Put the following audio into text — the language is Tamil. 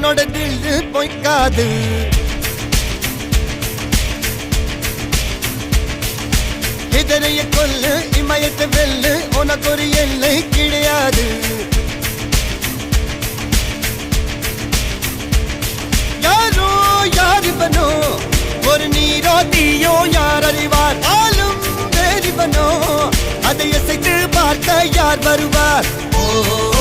உன்னோட தில்லு பொய்க்காது. இதனைய கொல்லு இமயத்தை வெல்லு உனக்கு ஒரு எல்லை கிடையாது. யாரோ யாரிவனோ ஒரு நீரோ தீயோ யார் அறிவார். ஆளும் வேறிவனோ அதை அசைத்து பார்க்க யார் வருவார். ஓ